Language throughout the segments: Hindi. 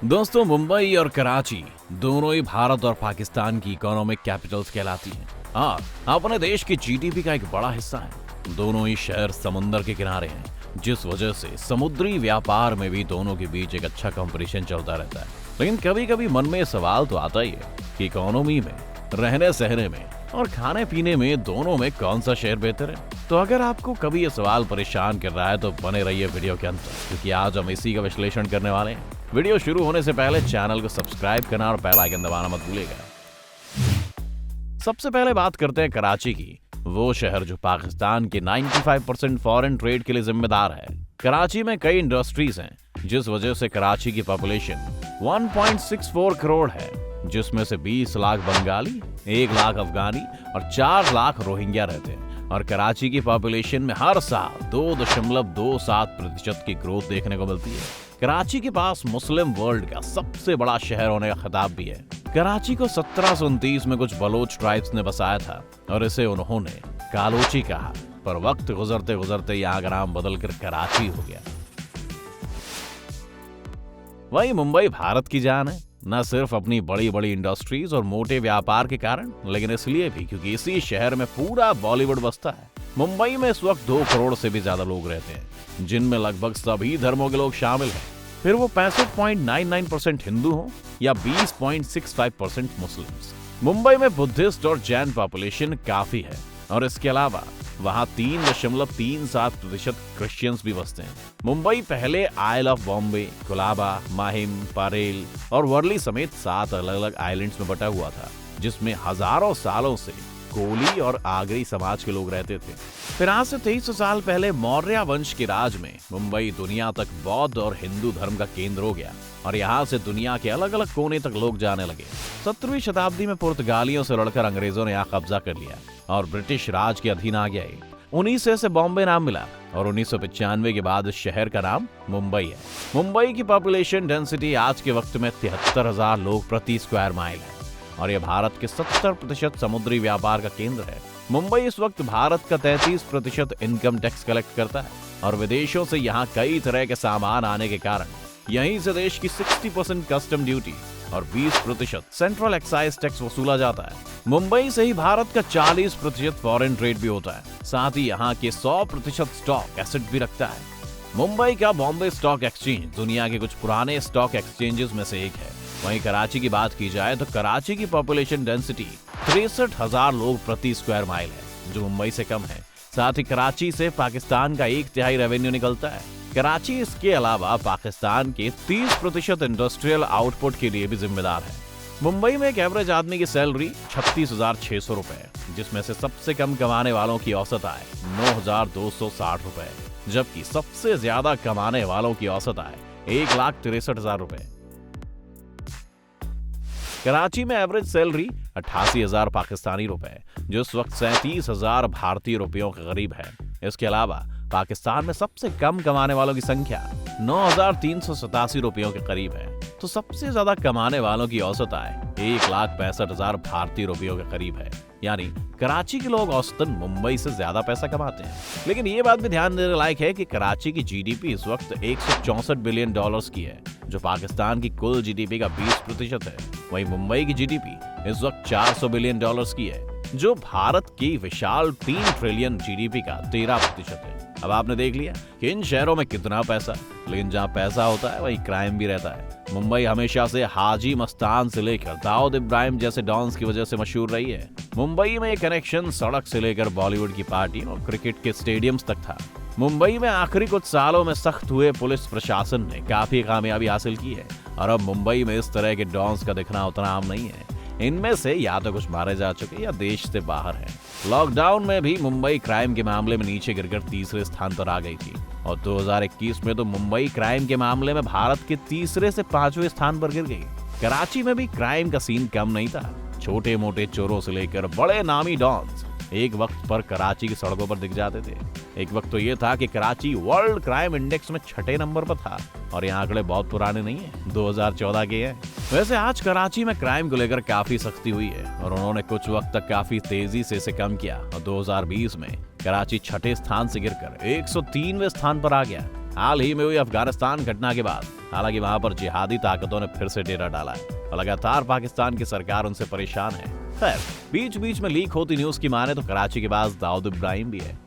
दोस्तों, मुंबई और कराची दोनों ही भारत और पाकिस्तान की इकोनॉमिक कैपिटल्स कहलाती हैं। हाँ, अपने देश की जीडीपी का एक बड़ा हिस्सा है। दोनों ही शहर समुंदर के किनारे हैं, जिस वजह से समुद्री व्यापार में भी दोनों के बीच एक अच्छा कंपटीशन चलता रहता है। लेकिन कभी कभी मन में सवाल तो आता ही है कि इकोनॉमी में, रहने सहने में और खाने पीने में दोनों में कौन सा शहर बेहतर है। तो अगर आपको कभी ये सवाल परेशान कर रहा है तो बने रहिए वीडियो के अंत तक, क्योंकि आज हम इसी का विश्लेषण करने वाले हैं। वीडियो शुरू होने से पहले चैनल को सब्सक्राइब करना और बेल आइकन दबाना मत भूलिएगा। सबसे पहले बात करते हैं कराची की, वो शहर जो पाकिस्तान के 95% फॉरेन ट्रेड के लिए जिम्मेदार है। कराची में कई इंडस्ट्रीज हैं, जिस वजह से कराची की पॉपुलेशन 1.64 करोड़ है, जिसमें से 20 लाख बंगाली, 1 लाख अफगानी और 4 लाख रोहिंग्या रहते हैं। और कराची की पॉपुलेशन में हर साल 2.27% की ग्रोथ देखने को मिलती है। कराची के पास मुस्लिम वर्ल्ड का सबसे बड़ा शहर होने का खिताब भी है। कराची को 1729 में कुछ बलोच ट्राइब्स ने बसाया था और इसे उन्होंने कालोची कहा, पर वक्त गुजरते गुजरते यहाँ का नाम बदलकर कराची हो गया। वही मुंबई भारत की जान है, न सिर्फ अपनी बड़ी बड़ी इंडस्ट्रीज और मोटे व्यापार के कारण, लेकिन इसलिए भी क्योंकि इसी शहर में पूरा बॉलीवुड बसता है। मुंबई में इस वक्त 2 करोड़ से भी ज्यादा लोग रहते हैं, जिनमें लगभग सभी धर्मों के लोग शामिल हैं। फिर वो 65.99% हिंदू हो या 20.65% मुस्लिम्स। मुंबई में बुद्धिस्ट और जैन पॉपुलेशन काफी है और इसके अलावा वहाँ 3.37% क्रिश्चियंस भी बसते हैं। मुंबई पहले आइल ऑफ बॉम्बे, कोलाबा, माहिम, पारेल और वर्ली समेत 7 अलग अलग आइलैंड्स में बटा हुआ था, जिसमें हजारों सालों से कोली और आगरी समाज के लोग रहते थे। फिर आज से 2300 साल पहले मौर्य वंश के राज में मुंबई दुनिया तक बौद्ध और हिंदू धर्म का केंद्र हो गया और यहाँ से दुनिया के अलग अलग कोने तक लोग जाने लगे। 17वीं शताब्दी में पुर्तगालियों से लड़कर अंग्रेजों ने यहाँ कब्जा कर लिया और ब्रिटिश राज के अधीन आ गया। 1900 से बॉम्बे नाम मिला और 1995 के बाद इस शहर का नाम मुंबई है। मुंबई की पॉपुलेशन डेंसिटी आज के वक्त में 73,000 लोग प्रति स्क्वायर माइल है और यह भारत के 70% समुद्री व्यापार का केंद्र है। मुंबई इस वक्त भारत का 33% इनकम टैक्स कलेक्ट करता है और विदेशों से यहाँ कई तरह के सामान आने के कारण यहीं से देश की 60% कस्टम ड्यूटी और 20% सेंट्रल एक्साइज टैक्स वसूला जाता है। मुंबई से ही भारत का 40% फॉरेन ट्रेड भी होता है। साथ ही यहाँ के 100% स्टॉक एसेट भी रखता है। मुंबई का बॉम्बे स्टॉक एक्सचेंज दुनिया के कुछ पुराने स्टॉक एक्सचेंजेस में से एक है। वहीं कराची की बात की जाए तो कराची की पॉपुलेशन डेंसिटी 63,000 लोग प्रति स्क्वायर माइल है, जो मुंबई से कम है। साथ ही कराची से पाकिस्तान का 1/3 रेवेन्यू निकलता है। कराची इसके अलावा पाकिस्तान के 30% इंडस्ट्रियल आउटपुट के लिए भी जिम्मेदार है। मुंबई में एक एवरेज आदमी की सैलरी 36,600 रुपए, जिसमें से सबसे कम कमाने वालों की औसत आय 9,260 रुपए, जबकि सबसे ज्यादा कमाने वालों की औसत आय 1,63,000 रुपए। कराची में एवरेज सैलरी 88,000 पाकिस्तानी रुपए, जो इस वक्त 37,000 भारतीय रुपयों के करीब है। इसके अलावा पाकिस्तान में सबसे कम कमाने वालों की संख्या 9,387 रुपयों के करीब है, तो सबसे ज्यादा कमाने वालों की औसत आय 1,65,000 भारतीय रुपयों के करीब है। यानी कराची के लोग औसतन मुंबई से ज्यादा पैसा कमाते हैं। लेकिन ये बात भी ध्यान देने लायक है कि कराची की जीडीपी इस वक्त 164 बिलियन डॉलर्स की है, जो पाकिस्तान की कुल जीडीपी का 20% है। वहीं मुंबई की जीडीपी इस वक्त 400 बिलियन डॉलर्स की है, जो भारत की विशाल 3 ट्रिलियन जीडीपी का 13% है। अब आपने देख लिया कि इन शहरों में कितना पैसा, लेकिन जहाँ पैसा होता है वहीं क्राइम भी रहता है। मुंबई हमेशा से हाजी मस्तान से लेकर दाऊद इब्राहिम जैसे डॉन्स की वजह से मशहूर रही है। मुंबई में ये कनेक्शन सड़क से लेकर बॉलीवुड की पार्टी और क्रिकेट के स्टेडियम्स तक था। मुंबई में आखिरी कुछ सालों में सख्त हुए पुलिस प्रशासन ने काफी कामयाबी हासिल की है और अब मुंबई में इस तरह के डॉन्स का दिखना उतना आम नहीं है। इनमें से या तो कुछ मारे जा चुके या देश से बाहर हैं। लॉकडाउन में भी मुंबई क्राइम के मामले में नीचे गिरकर 3रे स्थान पर आ गई थी और 2021 में तो मुंबई क्राइम के मामले में भारत के 3रे से 5वें स्थान पर गिर गई। कराची में भी क्राइम का सीन कम नहीं था। छोटे मोटे चोरों से लेकर बड़े नामी डॉन्स एक वक्त पर कराची की सड़कों पर दिख जाते थे। एक वक्त तो ये था कि कराची वर्ल्ड क्राइम इंडेक्स में 6ठे नंबर पर था और ये आंकड़े बहुत पुराने नहीं है, 2014 के हैं। वैसे आज कराची में क्राइम को लेकर काफी सख्ती हुई है और उन्होंने कुछ वक्त तक काफी तेजी से इसे कम किया और 2020 में कराची 6ठे स्थान से गिरकर 103वें स्थान पर आ गया। हाल ही में हुई अफगानिस्तान घटना के बाद हालांकि वहां पर जिहादी ताकतों ने फिर से डेरा डाला है और लगातार पाकिस्तान की सरकार उनसे परेशान है। खैर, बीच बीच में लीक होती न्यूज की माने तो कराची के पास दाऊद इब्राहिम भी है।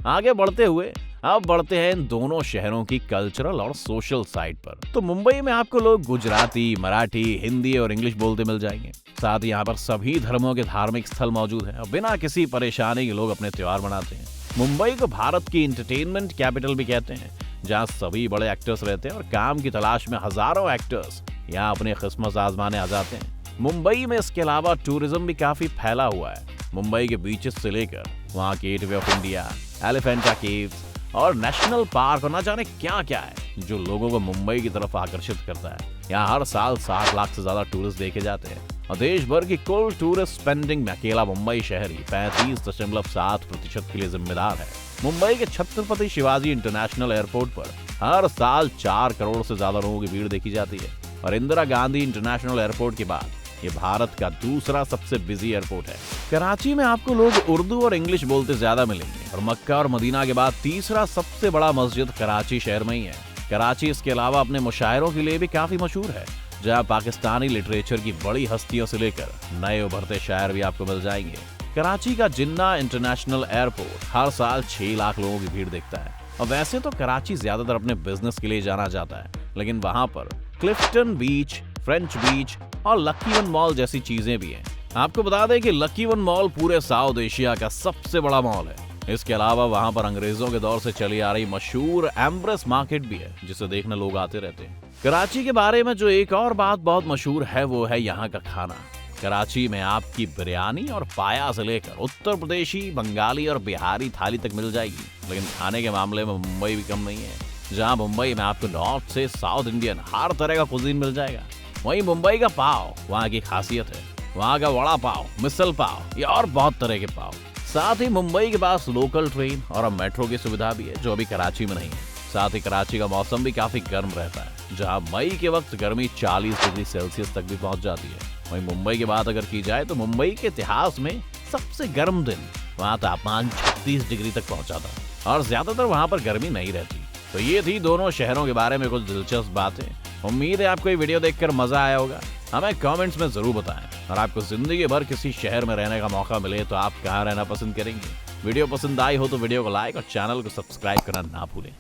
आगे बढ़ते हैं इन दोनों शहरों की कल्चरल और सोशल साइड पर। तो मुंबई में आपको लोग गुजराती, मराठी, हिंदी और इंग्लिश बोलते मिल जाएंगे। साथ ही यहाँ पर सभी धर्मों के धार्मिक स्थल मौजूद हैं और बिना किसी परेशानी के लोग अपने त्योहार मनाते हैं। मुंबई को भारत की एंटरटेनमेंट कैपिटल भी कहते हैं, जहाँ सभी बड़े एक्टर्स रहते हैं और काम की तलाश में हजारों एक्टर्स यहाँ अपने किस्मत आजमाने आ जाते हैं। मुंबई में इसके अलावा टूरिज्म भी काफी फैला हुआ है। मुंबई के बीचेस से लेकर वहाँ gateway of India, Elephanta caves और नेशनल पार्क और न जाने क्या क्या है जो लोगों को मुंबई की तरफ आकर्षित करता है। यहाँ हर साल 60 लाख से ज्यादा टूरिस्ट देखे जाते हैं और देश भर की कुल टूरिस्ट स्पेंडिंग में अकेला मुंबई शहर ही 35.7% के लिए जिम्मेदार है। मुंबई के छत्रपति शिवाजी इंटरनेशनल एयरपोर्ट पर हर साल 4 करोड़ से ज्यादा लोगों की भीड़ देखी जाती है और इंदिरा गांधी इंटरनेशनल एयरपोर्ट के बाद ये भारत का दूसरा सबसे बिजी एयरपोर्ट है। कराची में आपको लोग उर्दू और इंग्लिश बोलते ज्यादा मिलेंगे और मक्का और मदीना के बाद तीसरा सबसे बड़ा मस्जिद कराची शहर में ही है। कराची इसके अलावा अपने मुशायरों के लिए भी काफी मशहूर है, जहाँ पाकिस्तानी लिटरेचर की बड़ी हस्तियों से लेकर नए उभरते शायर भी आपको मिल जाएंगे। कराची का जिन्ना इंटरनेशनल एयरपोर्ट हर साल 6 लाख लोगों की भीड़ देखता है और वैसे तो कराची ज्यादातर अपने बिजनेस के लिए जाना जाता है, लेकिन वहाँ पर क्लिफ्टन बीच, फ्रेंच बीच और लकी वन मॉल जैसी चीजें भी हैं। आपको बता दें कि लकी वन मॉल पूरे साउथ एशिया का सबसे बड़ा मॉल है। इसके अलावा वहां पर अंग्रेजों के दौर से चली आ रही मशहूर एम्ब्रेस मार्केट भी है, जिसे देखने लोग आते रहते हैं। कराची के बारे में जो एक और बात बहुत मशहूर है वो है यहाँ का खाना। कराची में आपकी बिरयानी और पाया से लेकर उत्तर प्रदेशी, बंगाली और बिहारी थाली तक मिल जाएगी, लेकिन खाने के मामले में मुंबई भी कम नहीं है, जहाँ मुंबई में आपको नॉर्थ से साउथ इंडियन हर तरह का कुजीन मिल जाएगा। वहीं मुंबई का पाव वहाँ की खासियत है। वहाँ का वड़ा पाव, मिसल पाव, या और बहुत तरह के पाव। साथ ही मुंबई के पास लोकल ट्रेन और मेट्रो की सुविधा भी है, जो अभी कराची में नहीं है। साथ ही कराची का मौसम भी काफी गर्म रहता है, जहाँ मई के वक्त गर्मी 40 डिग्री सेल्सियस तक भी पहुँच जाती है। वहीं मुंबई की बात अगर की जाए तो मुंबई के इतिहास में सबसे गर्म दिन वहाँ तापमान 36 डिग्री तक पहुँचा था और ज्यादातर वहाँ पर गर्मी नहीं रहती। तो ये थी दोनों शहरों के बारे में कुछ दिलचस्प बातें। उम्मीद है आपको ये वीडियो देखकर मजा आया होगा। हमें कमेंट्स में जरूर बताएं और आपको जिंदगी भर किसी शहर में रहने का मौका मिले तो आप कहाँ रहना पसंद करेंगे। वीडियो पसंद आई हो तो वीडियो को लाइक और चैनल को सब्सक्राइब करना ना भूलें।